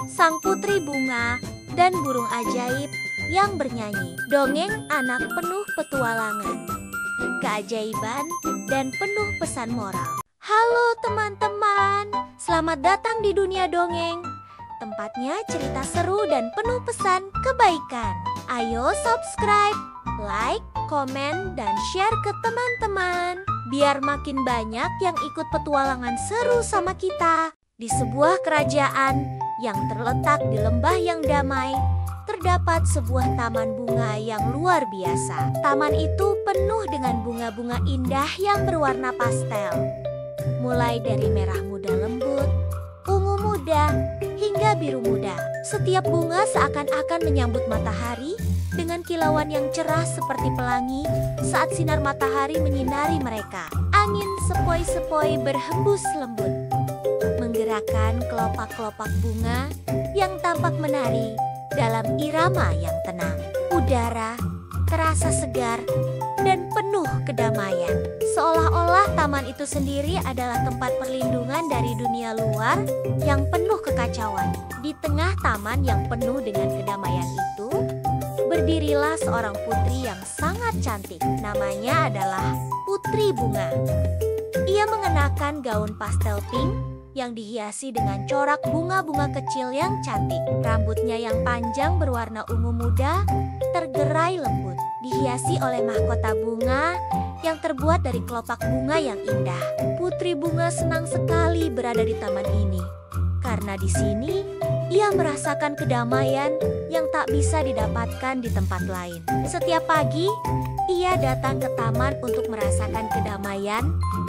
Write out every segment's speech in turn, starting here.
Sang Putri Bunga dan Burung Ajaib yang bernyanyi. Dongeng anak penuh petualangan, keajaiban, dan penuh pesan moral. Halo teman-teman, selamat datang di dunia dongeng. Tempatnya cerita seru dan penuh pesan kebaikan. Ayo subscribe, like, komen, dan share ke teman-teman, biar makin banyak yang ikut petualangan seru sama kita. Di sebuah kerajaan yang terletak di lembah yang damai, terdapat sebuah taman bunga yang luar biasa. Taman itu penuh dengan bunga-bunga indah yang berwarna pastel. Mulai dari merah muda lembut, ungu muda, hingga biru muda. Setiap bunga seakan-akan menyambut matahari dengan kilauan yang cerah seperti pelangi saat sinar matahari menyinari mereka. Angin sepoi-sepoi berhembus lembut, menggerakkan kelopak-kelopak bunga yang tampak menari dalam irama yang tenang. Udara terasa segar dan penuh kedamaian. Seolah-olah taman itu sendiri adalah tempat perlindungan dari dunia luar yang penuh kekacauan. Di tengah taman yang penuh dengan kedamaian itu, berdirilah seorang putri yang sangat cantik. Namanya adalah Putri Bunga. Ia mengenakan gaun pastel pink yang dihiasi dengan corak bunga-bunga kecil yang cantik. Rambutnya yang panjang berwarna ungu muda tergerai lembut, dihiasi oleh mahkota bunga yang terbuat dari kelopak bunga yang indah. Putri Bunga senang sekali berada di taman ini, karena di sini ia merasakan kedamaian yang tak bisa didapatkan di tempat lain. Setiap pagi, ia datang ke taman untuk merasakan kedamaian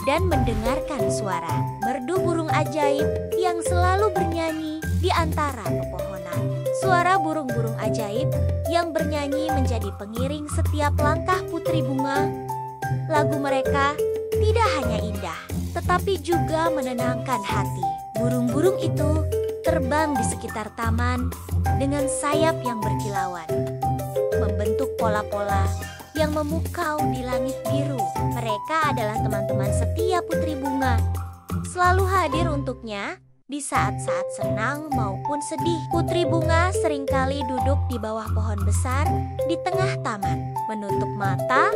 dan mendengarkan suara merdu burung ajaib yang selalu bernyanyi di antara pepohonan. Suara burung-burung ajaib yang bernyanyi menjadi pengiring setiap langkah Putri Bunga. Lagu mereka tidak hanya indah, tetapi juga menenangkan hati. Burung-burung itu terbang di sekitar taman dengan sayap yang berkilauan, membentuk pola-pola yang memukau di langit biru. Mereka adalah teman-teman setia Putri Bunga, selalu hadir untuknya di saat-saat senang maupun sedih. Putri Bunga seringkali duduk di bawah pohon besar di tengah taman, menutup mata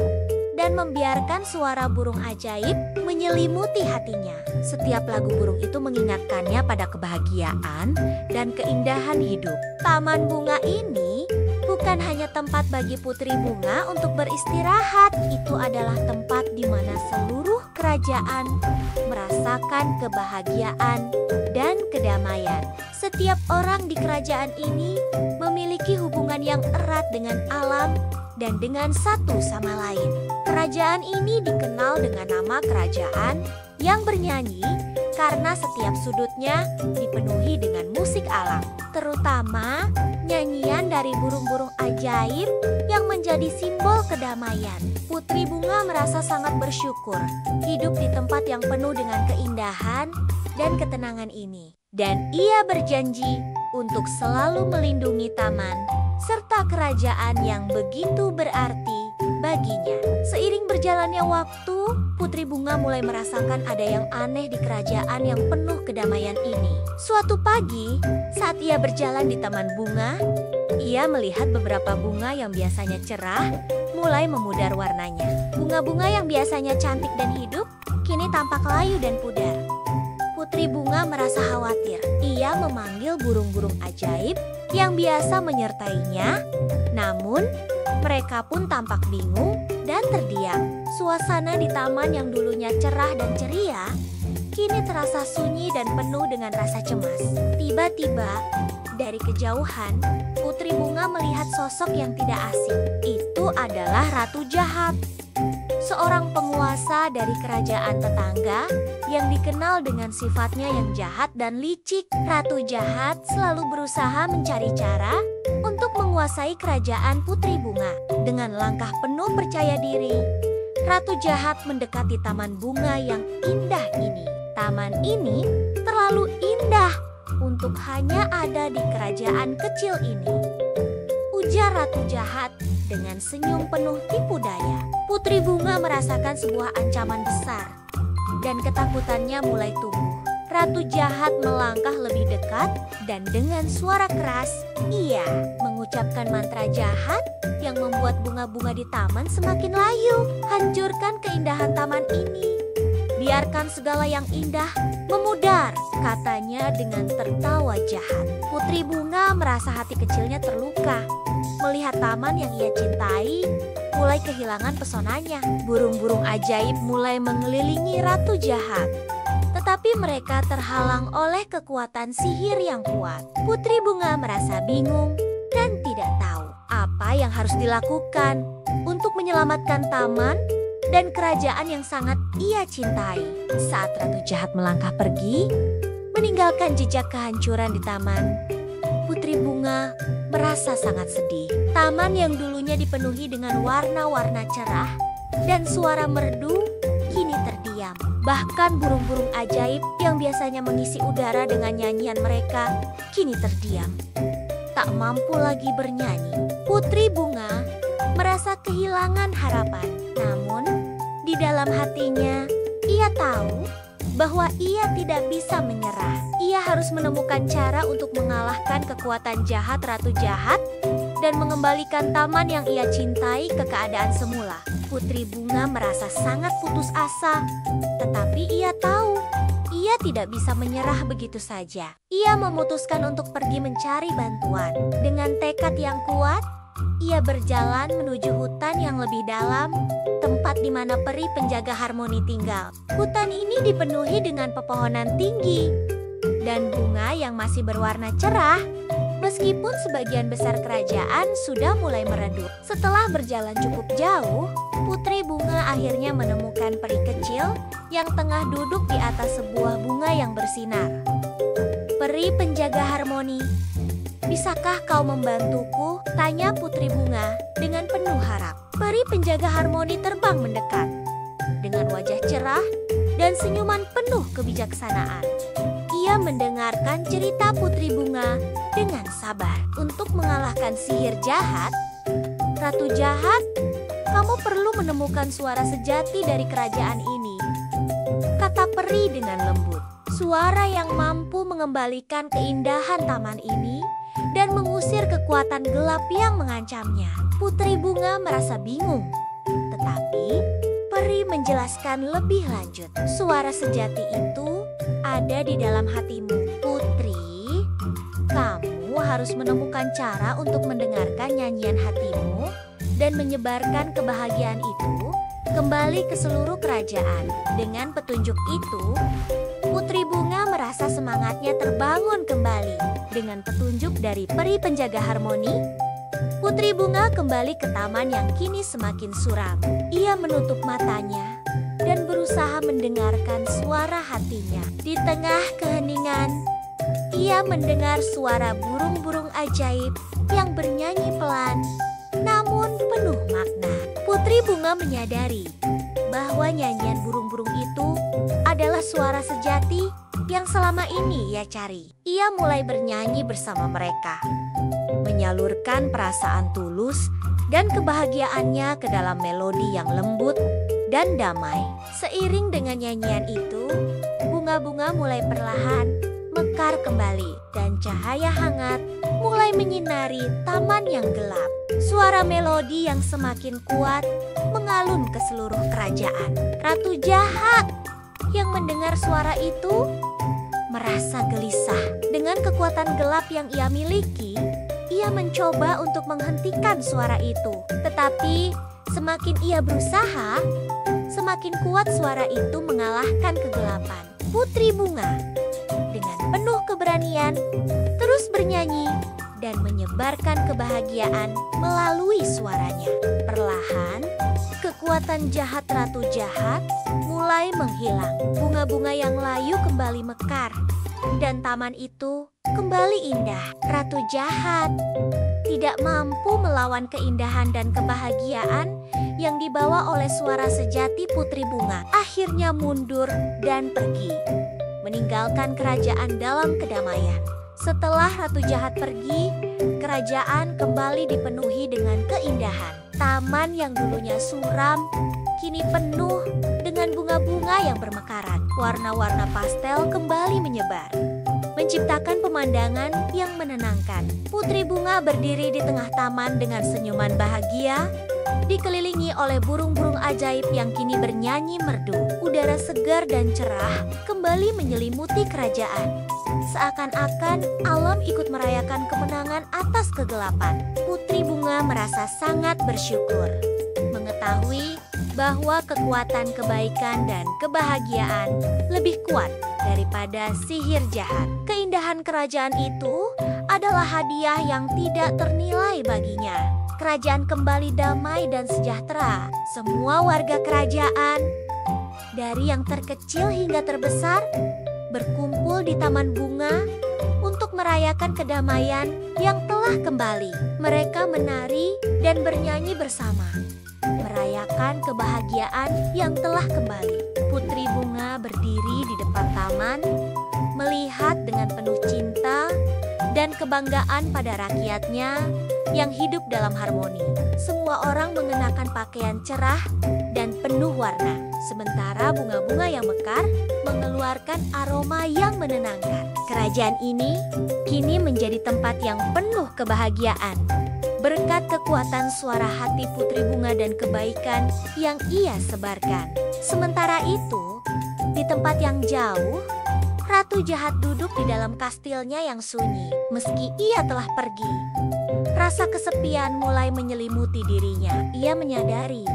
dan membiarkan suara burung ajaib menyelimuti hatinya. Setiap lagu burung itu mengingatkannya pada kebahagiaan dan keindahan hidup. Taman bunga ini bukan hanya tempat bagi Putri Bunga untuk beristirahat, itu adalah tempat di mana seluruh kerajaan merasakan kebahagiaan dan kedamaian. Setiap orang di kerajaan ini memiliki hubungan yang erat dengan alam dan dengan satu sama lain. Kerajaan ini dikenal dengan nama kerajaan yang bernyanyi karena setiap sudutnya dipenuhi dengan musik alam, terutama nyanyian dari burung-burung ajaib yang menjadi simbol kedamaian. Putri Bunga merasa sangat bersyukur hidup di tempat yang penuh dengan keindahan dan ketenangan ini. Dan ia berjanji untuk selalu melindungi taman serta kerajaan yang begitu berarti baginya. Seiring berjalannya waktu, Putri Bunga mulai merasakan ada yang aneh di kerajaan yang penuh kedamaian ini. Suatu pagi, saat ia berjalan di taman bunga, ia melihat beberapa bunga yang biasanya cerah mulai memudar warnanya. Bunga-bunga yang biasanya cantik dan hidup, kini tampak layu dan pudar. Putri Bunga merasa khawatir. Ia memanggil burung-burung ajaib yang biasa menyertainya, namun mereka pun tampak bingung dan terdiam. Suasana di taman yang dulunya cerah dan ceria, kini terasa sunyi dan penuh dengan rasa cemas. Tiba-tiba, dari kejauhan, Putri Bunga melihat sosok yang tidak asing. Itu adalah Ratu Jahat, seorang penguasa dari kerajaan tetangga yang dikenal dengan sifatnya yang jahat dan licik. Ratu Jahat selalu berusaha mencari cara untuk menguasai kerajaan Putri Bunga. Dengan langkah penuh percaya diri, Ratu Jahat mendekati taman bunga yang indah ini. Taman ini terlalu indah untuk hanya ada di kerajaan kecil ini, ujar Ratu Jahat dengan senyum penuh tipu daya. Putri Bunga merasakan sebuah ancaman besar dan ketakutannya mulai tumbuh. Ratu Jahat melangkah lebih dekat dan dengan suara keras, ia mengucapkan mantra jahat yang membuat bunga-bunga di taman semakin layu. Hancurkan keindahan taman ini. Biarkan segala yang indah memudar, katanya dengan tertawa jahat. Putri Bunga merasa hati kecilnya terluka. Melihat taman yang ia cintai mulai kehilangan pesonanya. Burung-burung ajaib mulai mengelilingi ratu jahat. Tetapi mereka terhalang oleh kekuatan sihir yang kuat. Putri Bunga merasa bingung dan tidak tahu apa yang harus dilakukan untuk menyelamatkan taman dan kerajaan yang sangat ia cintai. Saat ratu jahat melangkah pergi, meninggalkan jejak kehancuran di taman, Putri Bunga merasa sangat sedih. Taman yang dulunya dipenuhi dengan warna-warna cerah dan suara merdu kini terdiam. Bahkan burung-burung ajaib yang biasanya mengisi udara dengan nyanyian mereka kini terdiam. Tak mampu lagi bernyanyi. Putri Bunga merasa kehilangan harapan. Namun, di dalam hatinya, ia tahu bahwa ia tidak bisa menyerah. Ia harus menemukan cara untuk mengalahkan kekuatan jahat ratu jahat dan mengembalikan taman yang ia cintai ke keadaan semula. Putri Bunga merasa sangat putus asa, tetapi ia tahu ia tidak bisa menyerah begitu saja. Ia memutuskan untuk pergi mencari bantuan. Dengan tekad yang kuat, ia berjalan menuju hutan yang lebih dalam, tempat di mana peri penjaga harmoni tinggal. Hutan ini dipenuhi dengan pepohonan tinggi dan bunga yang masih berwarna cerah, meskipun sebagian besar kerajaan sudah mulai meredup. Setelah berjalan cukup jauh, Putri Bunga akhirnya menemukan peri kecil yang tengah duduk di atas sebuah bunga yang bersinar. Peri penjaga harmoni, bisakah kau membantuku? Tanya Putri Bunga dengan penuh harap. Peri penjaga harmoni terbang mendekat dengan wajah cerah dan senyuman penuh kebijaksanaan. Ia mendengarkan cerita Putri Bunga dengan sabar. Untuk mengalahkan sihir jahat, ratu jahat, kamu perlu menemukan suara sejati dari kerajaan ini, kata peri dengan lembut. Suara yang mampu mengembalikan keindahan taman ini dan mengusir kekuatan gelap yang mengancamnya. Putri Bunga merasa bingung, tetapi peri menjelaskan lebih lanjut. Suara sejati itu ada di dalam hatimu, Putri. Kamu harus menemukan cara untuk mendengarkan nyanyian hatimu dan menyebarkan kebahagiaan itu kembali ke seluruh kerajaan. Dengan petunjuk itu, Putri Bunga merasa semangatnya terbangun kembali. Dengan petunjuk dari peri penjaga harmoni, Putri Bunga kembali ke taman yang kini semakin suram. Ia menutup matanya dan berusaha mendengarkan suara hatinya. Di tengah keheningan, ia mendengar suara burung-burung ajaib yang bernyanyi pelan, namun penuh makna. Putri Bunga menyadari bahwa nyanyian burung-burung itu adalah suara sejati yang selama ini ia cari. Ia mulai bernyanyi bersama mereka, menyalurkan perasaan tulus dan kebahagiaannya ke dalam melodi yang lembut dan damai. Seiring dengan nyanyian itu, bunga-bunga mulai perlahan mekar kembali dan cahaya hangat mulai menyinari taman yang gelap. Suara melodi yang semakin kuat mengalun ke seluruh kerajaan. Ratu jahat yang mendengar suara itu merasa gelisah. Dengan kekuatan gelap yang ia miliki, ia mencoba untuk menghentikan suara itu. Tetapi semakin ia berusaha, semakin kuat suara itu mengalahkan kegelapan. Putri Bunga dengan penuh keberanian terus bernyanyi dan menyebarkan kebahagiaan melalui suaranya. Perlahan, kekuatan jahat ratu jahat mulai menghilang. Bunga-bunga yang layu kembali mekar dan taman itu kembali indah. Ratu jahat tidak mampu melawan keindahan dan kebahagiaan yang dibawa oleh suara sejati Putri Bunga. Akhirnya mundur dan pergi, meninggalkan kerajaan dalam kedamaian. Setelah ratu jahat pergi, kerajaan kembali dipenuhi dengan keindahan. Taman yang dulunya suram kini penuh dengan bunga-bunga yang bermekaran. Warna-warna pastel kembali menyebar, menciptakan pemandangan yang menenangkan. Putri Bunga berdiri di tengah taman dengan senyuman bahagia, dikelilingi oleh burung-burung ajaib yang kini bernyanyi merdu. Udara segar dan cerah kembali menyelimuti kerajaan. Seakan-akan alam ikut merayakan kemenangan atas kegelapan. Putri Bunga merasa sangat bersyukur mengetahui bahwa kekuatan kebaikan dan kebahagiaan lebih kuat daripada sihir jahat. Keindahan kerajaan itu adalah hadiah yang tidak ternilai baginya. Kerajaan kembali damai dan sejahtera. Semua warga kerajaan, dari yang terkecil hingga terbesar, berkumpul di Taman Bunga untuk merayakan kedamaian yang telah kembali. Mereka menari dan bernyanyi bersama, merayakan kebahagiaan yang telah kembali. Putri Bunga berdiri di depan taman, melihat dengan penuh cinta dan kebanggaan pada rakyatnya yang hidup dalam harmoni. Semua orang mengenakan pakaian cerah dan penuh warna, sementara bunga-bunga yang mekar mengeluarkan aroma yang menenangkan. Kerajaan ini kini menjadi tempat yang penuh kebahagiaan berkat kekuatan suara hati Putri Bunga dan kebaikan yang ia sebarkan. Sementara itu, di tempat yang jauh, Ratu Jahat duduk di dalam kastilnya yang sunyi. Meski ia telah pergi, rasa kesepian mulai menyelimuti dirinya. Ia menyadari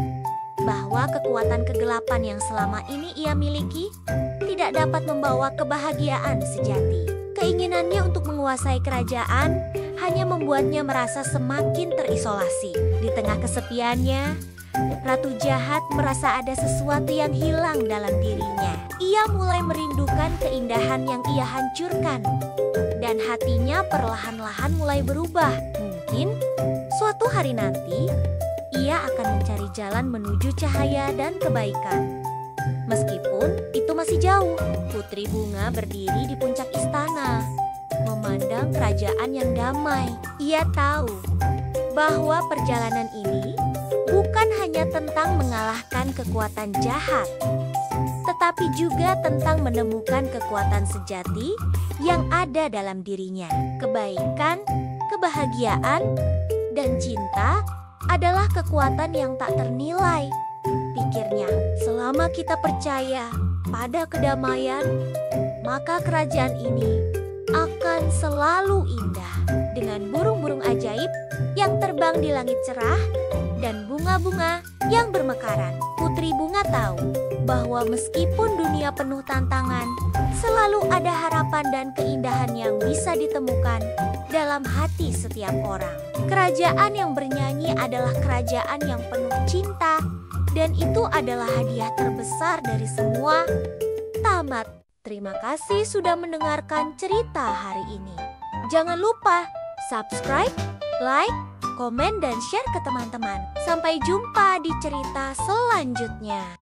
bahwa kekuatan kegelapan yang selama ini ia miliki tidak dapat membawa kebahagiaan sejati. Keinginannya untuk menguasai kerajaan hanya membuatnya merasa semakin terisolasi. Di tengah kesepiannya, Ratu Jahat merasa ada sesuatu yang hilang dalam dirinya. Ia mulai merindukan keindahan yang ia hancurkan, dan hatinya perlahan-lahan mulai berubah. Mungkin suatu hari nanti, ia akan mencari jalan menuju cahaya dan kebaikan. Meskipun itu masih jauh, Putri Bunga berdiri di puncak istana, memandang kerajaan yang damai. Ia tahu bahwa perjalanan ini bukan hanya tentang mengalahkan kekuatan jahat, tetapi juga tentang menemukan kekuatan sejati yang ada dalam dirinya. Kebaikan, kebahagiaan, dan cinta adalah kekuatan yang tak ternilai, pikirnya. Selama kita percaya pada kedamaian, maka kerajaan ini akan selalu indah. Dengan burung-burung ajaib yang terbang di langit cerah dan bunga-bunga yang bermekaran, Putri Bunga tahu bahwa meskipun dunia penuh tantangan, selalu ada harapan dan keindahan yang bisa ditemukan dalam hati setiap orang. Kerajaan yang bernyanyi adalah kerajaan yang penuh cinta, dan itu adalah hadiah terbesar dari semua. Tamat. Terima kasih sudah mendengarkan cerita hari ini. Jangan lupa subscribe, like, komen, dan share ke teman-teman. Sampai jumpa di cerita selanjutnya.